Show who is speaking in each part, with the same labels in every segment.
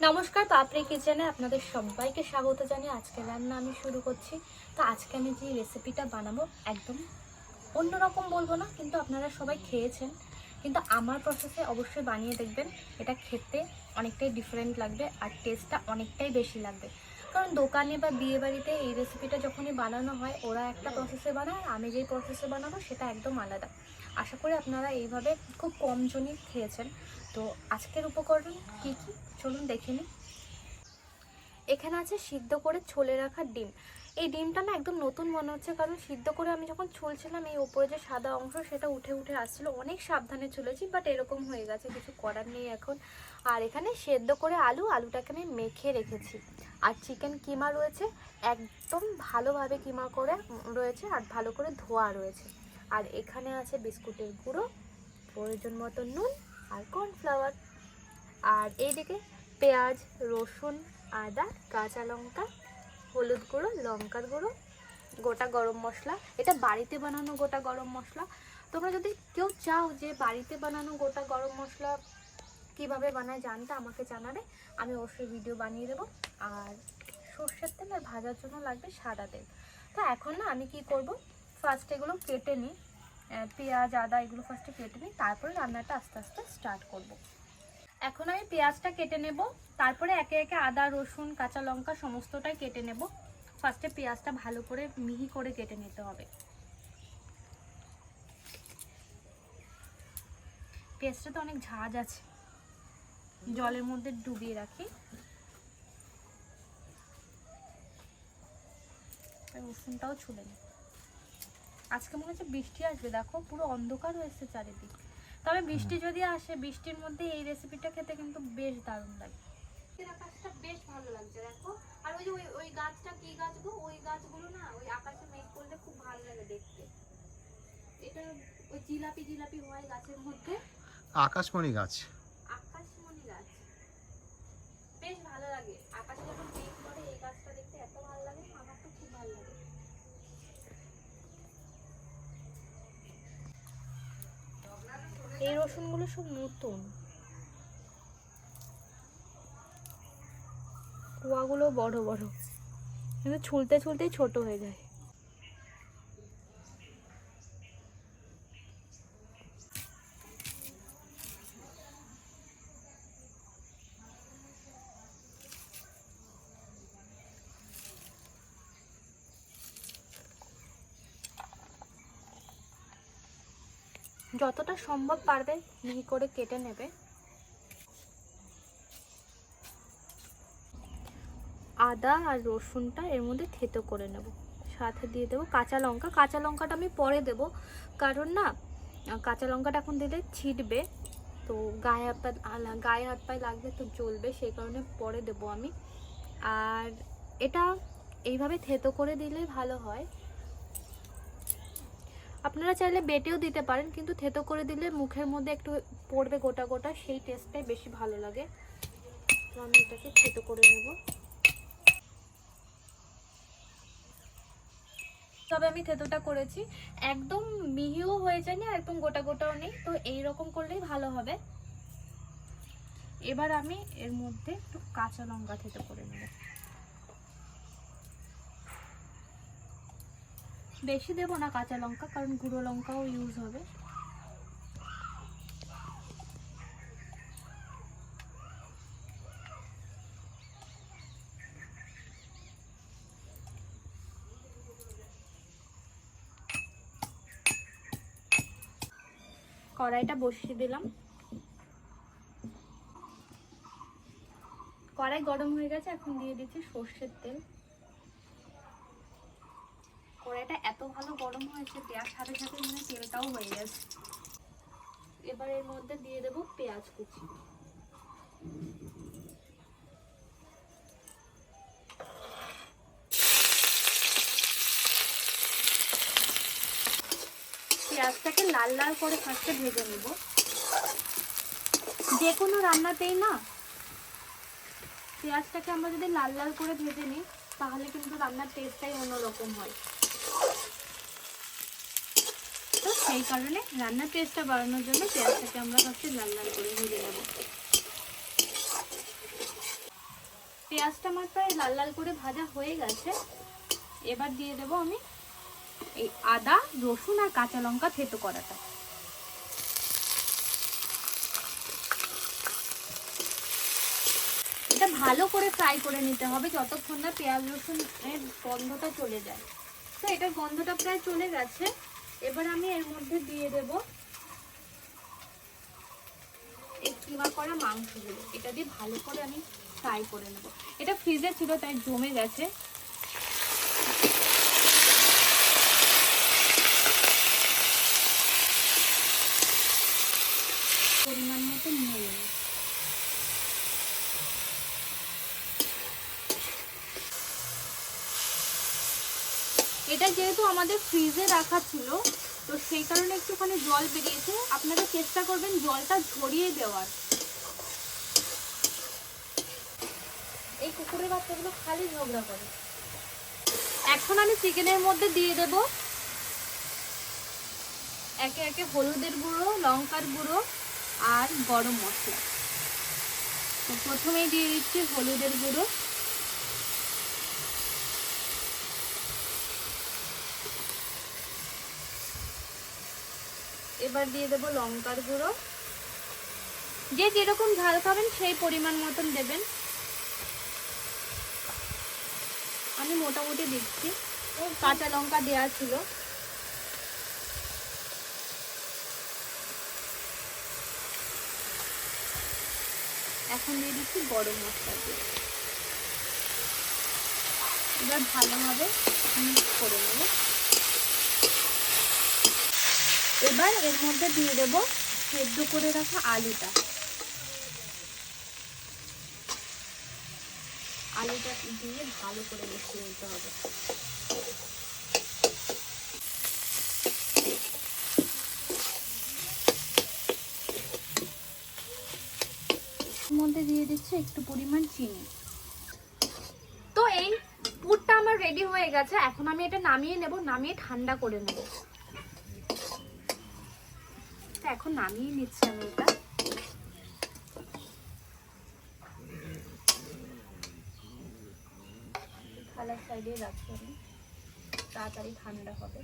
Speaker 1: নমস্কার, পাপড়ি কিচেনে আপনাদের সবাইকে স্বাগত জানিয়ে আজকে রান্না আমি শুরু করছি। তো আজকে আমি যে রেসিপিটা বানাবো একদম অন্যরকম বলবো না, কিন্তু আপনারা সবাই খেয়েছেন, কিন্তু আমার প্রসেসে অবশ্যই বানিয়ে দেখবেন। এটা খেতে অনেকটাই ডিফারেন্ট লাগবে আর টেস্টটা অনেকটাই বেশি লাগবে। কারণ দোকানে বা বিয়ে বাড়িতে এই রেসিপিটা যখনই বানানো হয় ওরা একটা প্রসেসে বানায়, আর আমি যেই প্রসেসে বানাবো সেটা একদম আলাদা। আশা করি আপনারা এইভাবে খুব কম জনই খেয়েছেন। তো আজকের উপকরণ কী কী চলুন দেখে নিই। এখানে আছে সিদ্ধ করে ছলে রাখা ডিম। এই ডিমটা না একদম নতুন মনে হচ্ছে, কারণ সিদ্ধ করে আমি যখন ছুলছিলাম এই ওপরে যে সাদা অংশ সেটা উঠে উঠে আসছিলো। অনেক সাবধানে ছুলেছি, বাট এরকম হয়ে গেছে, কিছু করার নেই এখন। আর এখানে সেদ্ধ করে আলুটাকে আমি মেখে রেখেছি। আর চিকেন কিমা রয়েছে, একদম ভালোভাবে কিমা করে রয়েছে আর ভালো করে ধোয়া রয়েছে। আর এখানে আছে বিস্কুটের গুঁড়ো, প্রয়োজন মতো নুন আর কর্নফ্লাওয়ার। আর এইদিকে পেঁয়াজ, রসুন, আদা, কাঁচা লঙ্কা, হলুদ গুঁড়ো, লঙ্কার গুঁড়ো, গোটা গরম মশলা। এটা বাড়িতে বানানো গোটা গরম মশলা। তোমরা যদি কেউ চাও যে বাড়িতে বানানো গোটা গরম মশলা কিভাবে বানায় জানতে, আমাকে জানাবে, আমি অবশ্যই ভিডিও বানিয়ে দেবো। আর সর্ষের তেল আর ভাজার জন্য লাগবে সাদা তেল। তো এখন না আমি কি করব, ফার্স্ট এগুলো কেটে নিই, পেঁয়াজ আদা এগুলো ফার্স্টে কেটে নিই, তারপরে রান্নাটা আস্তে আস্তে স্টার্ট করব। এখন আমি পেঁয়াজটা কেটে নেব, তারপরে একে একে আদা রসুন কাঁচা লঙ্কা সমস্তটাই কেটে নেব। ফার্স্টে পেঁয়াজটা ভালো করে মিহি করে কেটে নিতে হবে। পেঁয়াজটা তো অনেক ঝাঁজ আছে, জলের মধ্যে ডুবিয়ে রাখি। রসুনটাও ছুলে নিই। আজকে মনে হচ্ছে বৃষ্টি আসবে, দেখো পুরো অন্ধকার হয়েছে চারিদিক। তবে বৃষ্টি যদি আসে, বৃষ্টির মধ্যে এই রেসিপিটা খেতে কিন্তু বেশ দারুণ লাগে। আকাশটা বেশ ভালো লাগছে দেখো। আর ওই যে ওই গাছটা কি গাছ গো, ওই গাছগুলো না ওই আকাশে মেঘ করলে খুব ভালো লাগে দেখতে। এটা ওই জিলাপি জিলাপি হয় গাছের মধ্যে,
Speaker 2: আকাশমণি গাছ।
Speaker 1: আকাশমণি গাছ বেশ ভালো লাগে। আকাশে যখন মেঘ করে এই গাছটা দেখতে এত ভালো লাগে, আমার তো খুব ভালো লাগে। এই রসুনগুলো সব নতুন, কুয়াগুলো বড় বড়, কিন্তু ছুলতে ছুলতেই ছোট হয়ে যায়। যতটা সম্ভব পারবে মিহি করে কেটে নেবে। আদা আর রসুনটা এর মধ্যে থেতো করে নেব, সাথে দিয়ে দেবো কাঁচা লঙ্কা। কাঁচা লঙ্কাটা আমি পরে দেব, কারণ না কাঁচা লঙ্কাটা এখন দিলে ছিটবে, তো গায়ে হাত পায়ে লাগবে তো জ্বলবে, সেই কারণে পরে দেব আমি। আর এটা এইভাবে থেতো করে দিলে ভালো হয়। আপনারা চাইলে বেটেও দিতে পারেন, কিন্তু থেতো করে দিলে মুখের মধ্যে একটু পড়বে গোটা গোটা, সেই টেস্টটাই বেশি ভালো লাগে। তো আমি এটাকে থেতো করে নেব। তবে আমি থেতোটা করেছি, একদম মিহিও হয়ে যায়নি আর একদম গোটা গোটাও নেই, তো এই রকম করলেই ভালো হবে। এবার আমি এর মধ্যে একটু কাঁচা লঙ্কা থেতো করে নেব। বেশি দেব না কাঁচা লঙ্কা, কারণ গুঁড়ো লঙ্কাও ইউজ হবে। কড়াইটা বসিয়ে দিলাম, কড়াই গরম হয়ে গেছে, এখন দিয়ে দিচ্ছি সর্ষের তেল। কড়াইটা এত ভালো গরম হয়েছে, দেওয়ার সাথে সাথে মানে তেলটাও হয়ে গেছে। এবার এর মধ্যে দিয়ে দেবো পেঁয়াজ কুচি। পেঁয়াজটাকে লাল লাল করে ফার্স্টে ভেজে নেব। যে কোনো রান্নাতেই না পেঁয়াজটাকে আমরা যদি লাল লাল করে ভেজে নিই, তাহলে কিন্তু রান্নার টেস্টটাই অন্যরকম হয়। তো সেই কারণে রান্নার টেস্টটা বাড়ানোর জন্য পেঁয়াজটাকে আমরা ফার্স্টে লাল লাল করে ভেজে নেব। পেঁয়াজটা আমার প্রায় লাল লাল করে ভাজা হয়ে গেছে। এবার দিয়ে দেবো আমি এই আদা রসুন আর কাঁচা লঙ্কা থেতো করাটা। এটা ভালো করে ফ্রাই করে নিতে হবে যতক্ষণ না পেঁয়াজ রসুনের গন্ধটা চলে যায়। তো এটার গন্ধটা প্রায় চলে গেছে। এবার আমি এর মধ্যে দিয়ে দেব এই কিমা করা মাংসগুলো। এটা দিয়ে ভালো করে আমি ফ্রাই করে নেব। এটা ফ্রিজে ছিল তাই জমে গেছে। পরিমাণ মতো নিয়ে নেব। এটা যেহেতু আমাদের ফ্রিজে রাখা ছিল তো সেই কারণে একটুখানি জল বেরিয়েছে। আপনারা চেষ্টা করবেন জলটা ঝরিয়ে দেওয়ার। এই কুকুরের বাচ্চাগুলো খালি ঝগড়া করে। এখন আমি চিকেনের মধ্যে দিয়ে দেব একে একে হলুদের গুঁড়ো, লঙ্কার গুঁড়ো আর গরম মশলা। তো প্রথমেই দিয়ে দিচ্ছি হলুদের গুঁড়ো, এবার দিয়ে দেব লঙ্কার গুঁড়ো। যে যেরকম ঝাল খাবেন সেই পরিমাণ মতন দেবেন। আমি মোটামুটি দিচ্ছি, কাঁচা লঙ্কা দেওয়া ছিল। এখন দিয়ে দিচ্ছি গরম মশলা দিয়ে। এবার ভালোভাবে মিক্স করে নেব। এবার এর মধ্যে দিয়ে দেব সেদ্ধ করে রাখা আলুটা। আলুটা দিয়ে ভালো করে মিশিয়ে নিতে হবে। এর মধ্যে দিয়ে দিচ্ছি একটু পরিমাণ চিনি। তো এই পুরটা আমার রেডি হয়ে গেছে। এখন আমি এটা নামিয়ে নেব, নামিয়ে ঠান্ডা করে নেব। এখন নামিয়ে নিচ্ছি আমি এটা। থালার সাইডে রাখছি আমি, তাড়াতাড়ি ঠান্ডা হবে।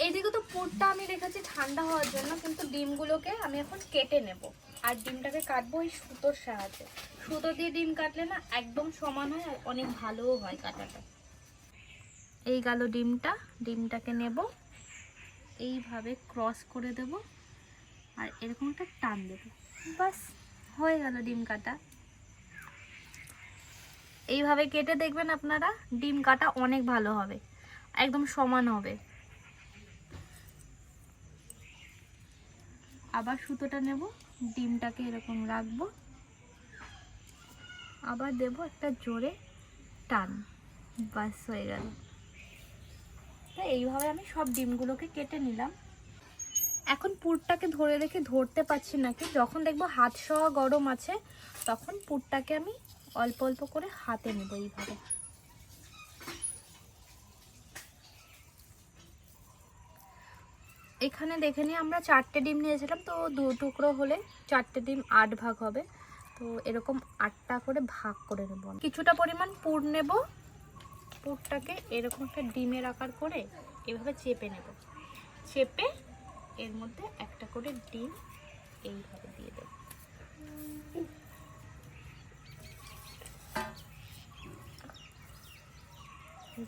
Speaker 1: এইদিকে তো পুরটা আমি রেখেছি ঠান্ডা হওয়ার জন্য, কিন্তু ডিমগুলোকে আমি এখন কেটে নেব। আর ডিমটাকে কাটবো এই সুতোর সাহায্যে। সুতো দিয়ে ডিম কাটলে না একদম সমান হয় আর অনেক ভালোও হয় কাটাটা। এই গেল ডিমটা। ডিমটাকে নেব, এইভাবে ক্রস করে দেব আর এরকম একটা টান দেব। বাস হয়ে গেল ডিম কাটা। এইভাবে কেটে দেখবেন আপনারা, ডিম কাটা অনেক ভালো হবে, একদম সমান হবে। আবার সুতোটা নেব, ডিমটাকে এরকম রাখবো, আবার দেব একটা জোরে টান, বাস হয়ে গেল। তো এইভাবে আমি সব ডিমগুলোকে কেটে নিলাম। এখন পুরটাকে ধরে রেখে ধরতে পারছি নাকি, যখন দেখবো হাত সহ গরম আছে তখন পুরটাকে আমি অল্প অল্প করে হাতে নেব এইভাবে। এখানে দেখে নিই আমরা 4টে ডিম নিয়েছিলাম, তো 2 টুকরো হলে 4টে ডিম 8 ভাগ হবে। তো এরকম 8টা করে ভাগ করে নেব। কিছুটা পরিমাণ পুর নেব, পুরটাকে এরকম একটা ডিমের আকার করে এভাবে চেপে নেব। চেপে এর মধ্যে একটা করে ডিম এইভাবে দিয়ে দেব।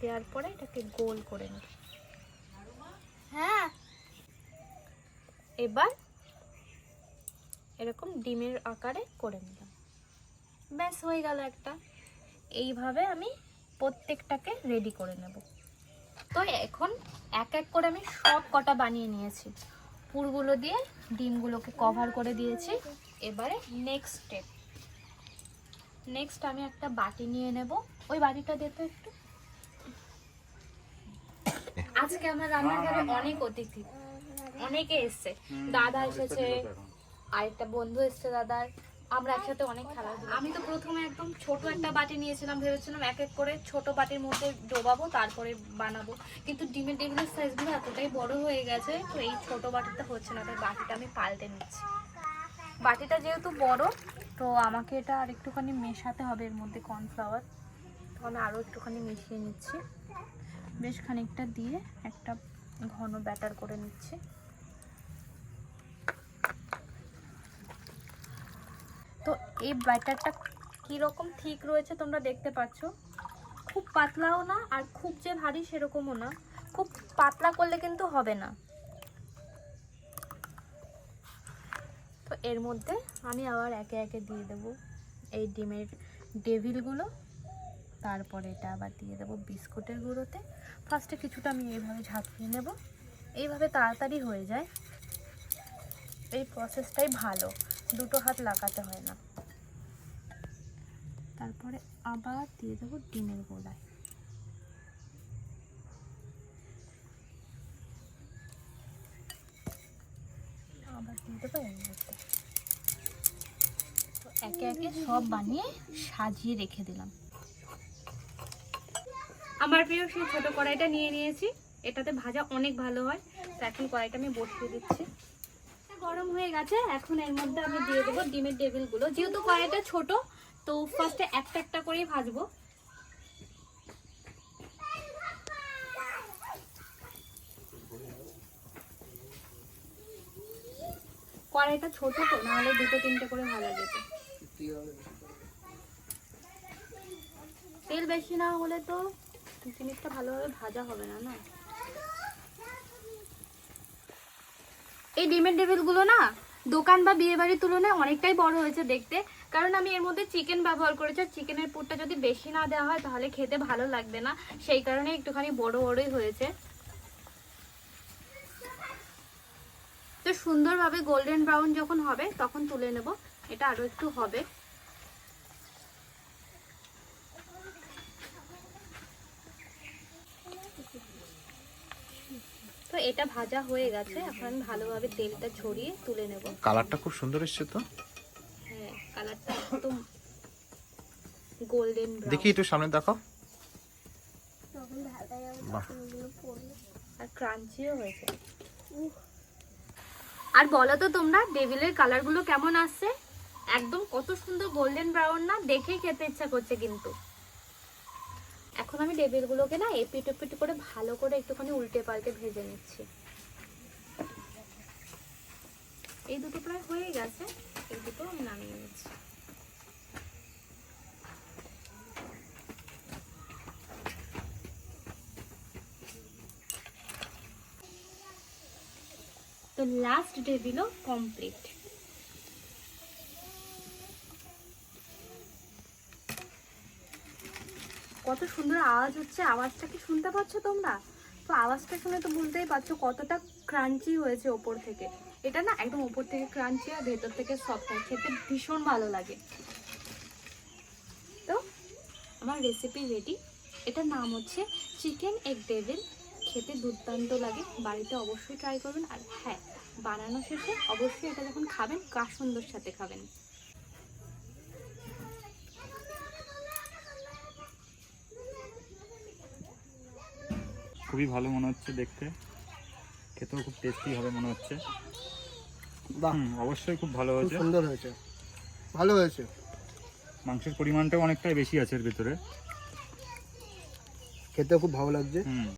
Speaker 1: দেওয়ার পরে এটাকে গোল করে নেব। হ্যাঁ, এবার এরকম ডিমের আকারে করে নিলাম, ব্যাস হয়ে গেল একটা। এইভাবে আমি প্রত্যেকটাকে রেডি করে নেব। তো এখন এক এক করে আমি সব কটা বানিয়ে নিয়েছি। পুরগুলো দিয়ে ডিমগুলোকে কভার করে দিয়েছি। এবারে নেক্সট আমি একটা বাটি নিয়ে নেব। ওই বাটিটা দেখো একটু। আজকে আমার রান্নাঘরে অনেক অতিথি, অনেকে এসছে। দাদা এসেছে, আরেকটা বন্ধু এসছে দাদার, আমরা একসাথে অনেক খেলাধুলা। আমি তো প্রথমে একদম ছোট একটা বাটি নিয়েছিলাম, ভেবেছিলাম এক এক করে ছোট বাটির মধ্যে ডোবাবো তারপরে বানাবো, কিন্তু ডিমের টেবিলের সাইজগুলো এতটাই বড় হয়ে গেছে, তো এই ছোট বাটিটা হচ্ছে না, তাই বাটিটা আমি পাল্টে নিচ্ছি। বাটিটা যেহেতু বড়, তো আমাকে এটা আর একটুখানি মেশাতে হবে এর মধ্যে কর্নফ্লাওয়ার, তো আমি আরও একটুখানি মিশিয়ে নিচ্ছি। বেশ খানিকটা দিয়ে একটা ঘন ব্যাটার করে নিচ্ছি। তো এই ব্যাটারটা কীরকম ঠিক রয়েছে তোমরা দেখতে পাচ্ছ, খুব পাতলাও না আর খুব যে ভারী সেরকমও না, খুব পাতলা করলে কিন্তু হবে না। তো এর মধ্যে আমি আবার একে একে দিয়ে দেবো এই ডিমের ডেভিলগুলো, তারপরে এটা আবার দিয়ে দেবো বিস্কুটের গুঁড়োতে। ফার্স্টে কিছুটা আমি এইভাবে ঝাঁকিয়ে নেব, এইভাবে তাড়াতাড়ি হয়ে যায়, এই প্রসেসটাই ভালো, দুটো হাত লাগাতে হয় না। তারপরে আবার দিয়ে দেবো ডিমের গোলায়, আবার দিয়ে দেবো এর মধ্যে। তো একে একে সব বানিয়ে সাজিয়ে রেখে দিলাম। আমার প্রিয় সেই ছোট কড়াইটা নিয়ে নিয়েছি, এটাতে ভাজা অনেক ভালো হয়। তো এখন কড়াইটা আমি বসিয়ে দিচ্ছি, গরম হয়ে গেছে। এখন এর মধ্যে আমি দিয়ে দেবো ডিমের টেবিলগুলো, যেহেতু কড়াইটা ছোট তো ফার্স্টে একটা একটা করেই ভাজবো। কড়াইটা ছোট তো, নাহলে দুটো তিনটে করে ভাজা যেত। তেল বেশি না হলে তো জিনিসটা ভালোভাবে ভাজা হবে না। এই ডিমের টেবিলগুলো না দোকান বা বিয়ে বাড়ির তুলনায় অনেকটাই বড় হয়েছে দেখতে, কারণ আমি এর মধ্যে চিকেন ব্যবহার করেছি। চিকেনের পুরটা যদি বেশি না দেওয়া হয় তাহলে খেতে ভালো লাগবে না, সেই কারণে একটুখানি বড় বড়ই হয়েছে। তো সুন্দরভাবে গোল্ডেন ব্রাউন যখন হবে তখন তুলে নেব, এটা আরো একটু হবে। তো এটা ভাজা হয়ে গেছে, এখন আমি ভালোভাবে তেলটা ছড়িয়ে তুলে নেব।
Speaker 2: কালারটা খুব সুন্দর এসেছে তো।
Speaker 1: হ্যাঁ, কালারটা একদম গোল্ডেন ব্রাউন।
Speaker 2: দেখি একটু সামনে দেখাও। বাহ,
Speaker 1: আর ক্রাঞ্চিও হয়েছে। আর বলো তো তোমরা টেবিলের কালারগুলো কেমন আসছে? একদম কত সুন্দর গোল্ডেন ব্রাউন না, দেখেই খেতে ইচ্ছা করছে কিন্তু। এখন আমি টেবিলগুলোকে না এপিট ওপিট করে ভালো করে একটুখানি উল্টে পাল্টে ভেজে নিচ্ছি। এই দুটো প্রায় হয়ে গেছে, এই দুটো আমি নামিয়ে নিচ্ছি। তো লাস্ট টেবিলও কমপ্লিট। কত সুন্দর আওয়াজ হচ্ছে, আওয়াজটা কি শুনতে পাচ্ছ তোমরা? তো আওয়াজটা শুনে তো বুঝতেই পারছো কতটা ক্রাঞ্চি হয়েছে ওপর থেকে। এটা না একদম ওপর থেকে ক্রাঞ্চি আর ভেতর থেকে সফট হয়, খেতে ভীষণ ভালো লাগে। তো আমার রেসিপি রেডি। এটার নাম হচ্ছে চিকেন এগ ডেভিল, খেতে দুর্দান্ত লাগে, বাড়িতে অবশ্যই ট্রাই করবেন। আর হ্যাঁ, বানানো শেষে অবশ্যই এটা যখন খাবেন কাসুন্দির সাথে খাবেন।
Speaker 3: খুবই ভালো মনে হচ্ছে দেখতে, খেতেও খুব টেস্টি হবে মনে হচ্ছে।
Speaker 4: বাহ,
Speaker 3: অবশ্যই খুব ভালো হয়েছে,
Speaker 4: সুন্দর হয়েছে, ভালো হয়েছে।
Speaker 3: মাংসের পরিমাণটাও অনেকটাই বেশি আছে এর ভিতরে,
Speaker 4: খেতেও খুব ভালো লাগছে।